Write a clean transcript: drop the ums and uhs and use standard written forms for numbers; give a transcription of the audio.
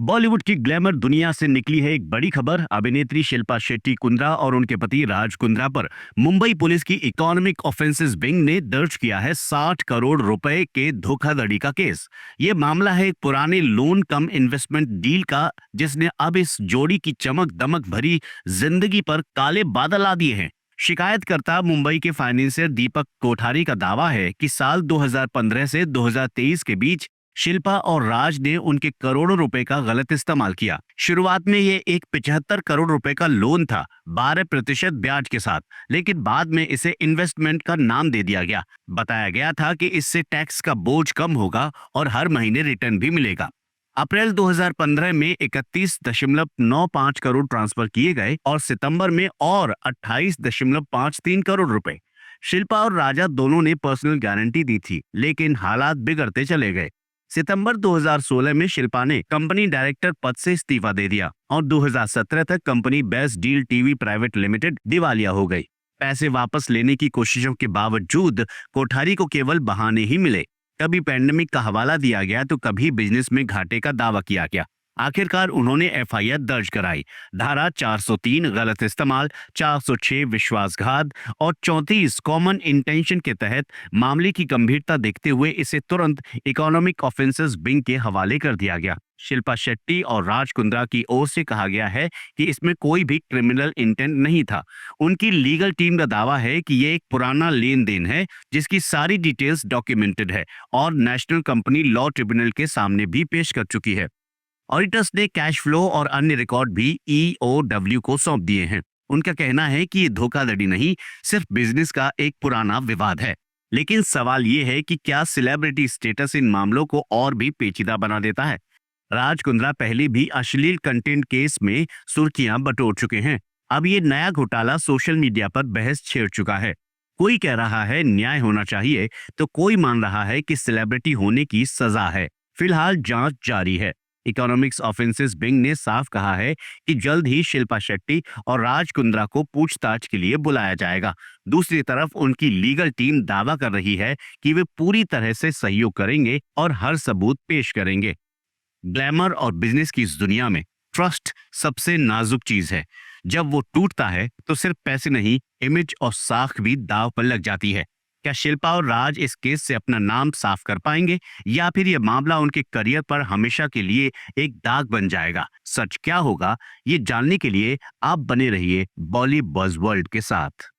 बॉलीवुड की ग्लैमर दुनिया से निकली है एक बड़ी खबर। अभिनेत्री शिल्पा शेट्टी कुंद्रा और उनके पति राज कुंद्रा पर मुंबई पुलिस की इकोनॉमिक ऑफेंसेस विंग ने दर्ज किया है 60 करोड़ रुपए के धोखाधड़ी का केस। ये मामला है एक पुराने लोन कम इन्वेस्टमेंट डील का, जिसने अब इस जोड़ी की चमक दमक भरी जिंदगी पर काले बादल ला दिए हैं। शिकायतकर्ता मुंबई के फाइनेंसियर दीपक कोठारी का दावा है कि साल 2015 से 2023 के बीच शिल्पा और राज ने उनके करोड़ों रुपए का गलत इस्तेमाल किया। शुरुआत में ये एक 75 करोड़ रुपए का लोन था, 12% ब्याज के साथ, लेकिन बाद में इसे इन्वेस्टमेंट का नाम दे दिया गया। बताया गया था कि इससे टैक्स का बोझ कम होगा और हर महीने रिटर्न भी मिलेगा। अप्रैल 2015 में 31.95 करोड़ ट्रांसफर किए गए और सितंबर में और 28.53 करोड़ रुपए। शिल्पा और राजा दोनों ने पर्सनल गारंटी दी थी, लेकिन हालात बिगड़ते चले गए। सितंबर 2016 में शिल्पा ने कंपनी डायरेक्टर पद से इस्तीफा दे दिया और 2017 तक company best deal TV private limited दिवालिया हो गई। पैसे वापस लेने की कोशिशों के बावजूद कोठारी को केवल बहाने ही मिले। कभी पैंडेमिक का हवाला दिया गया तो कभी बिजनेस में घाटे का दावा किया गया। आखिरकार उन्होंने एफआईआर दर्ज कराई। धारा 403 गलत इस्तेमाल, 406 विश्वासघात और 34 कॉमन इंटेंशन के तहत मामले की गंभीरता देखते हुए इसे तुरंत इकोनॉमिक ऑफेंसेस विंग के हवाले कर दिया गया। शिल्पा शेट्टी और राज कुंद्रा की ओर से कहा गया है कि इसमें कोई भी क्रिमिनल इंटेंट नहीं था। उनकी लीगल टीम का दावा है कि ये एक पुराना लेन देन है, जिसकी सारी डिटेल्स डॉक्यूमेंटेड है और नेशनल कंपनी लॉ ट्रिब्यूनल के सामने भी पेश कर चुकी है। ऑडिटर्स ने कैश फ्लो और अन्य रिकॉर्ड भी ईओडब्ल्यू को सौंप दिए हैं। उनका कहना है कि ये धोखाधड़ी नहीं, सिर्फ बिजनेस का एक पुराना विवाद है। लेकिन सवाल ये है कि क्या सेलिब्रिटी स्टेटस इन मामलों को और भी पेचीदा बना देता है। राज कुंद्रा पहले भी अश्लील कंटेंट केस में सुर्खियां बटोर चुके हैं। अब ये नया घोटाला सोशल मीडिया पर बहस छेड़ चुका है। कोई कह रहा है न्याय होना चाहिए, तो कोई मान रहा है कि सेलिब्रिटी होने की सजा है। फिलहाल जांच जारी है। इकोनॉमिक्स ऑफेंसेस विंग ने साफ कहा है कि जल्द ही शिल्पा शेट्टी और राज कुंद्रा को पूछताछ के लिए बुलाया जाएगा। दूसरी तरफ उनकी लीगल टीम दावा कर रही है कि वे पूरी तरह से सहयोग करेंगे और हर सबूत पेश करेंगे। ग्लैमर और बिजनेस की इस दुनिया में ट्रस्ट सबसे नाजुक चीज है। जब वो टूटता है तो सिर्फ पैसे नहीं, इमेज और साख भी दाव पर लग जाती है। क्या शिल्पा और राज इस केस से अपना नाम साफ कर पाएंगे, या फिर यह मामला उनके करियर पर हमेशा के लिए एक दाग बन जाएगा? सच क्या होगा, ये जानने के लिए आप बने रहिए बॉली बज़ वर्ल्ड के साथ।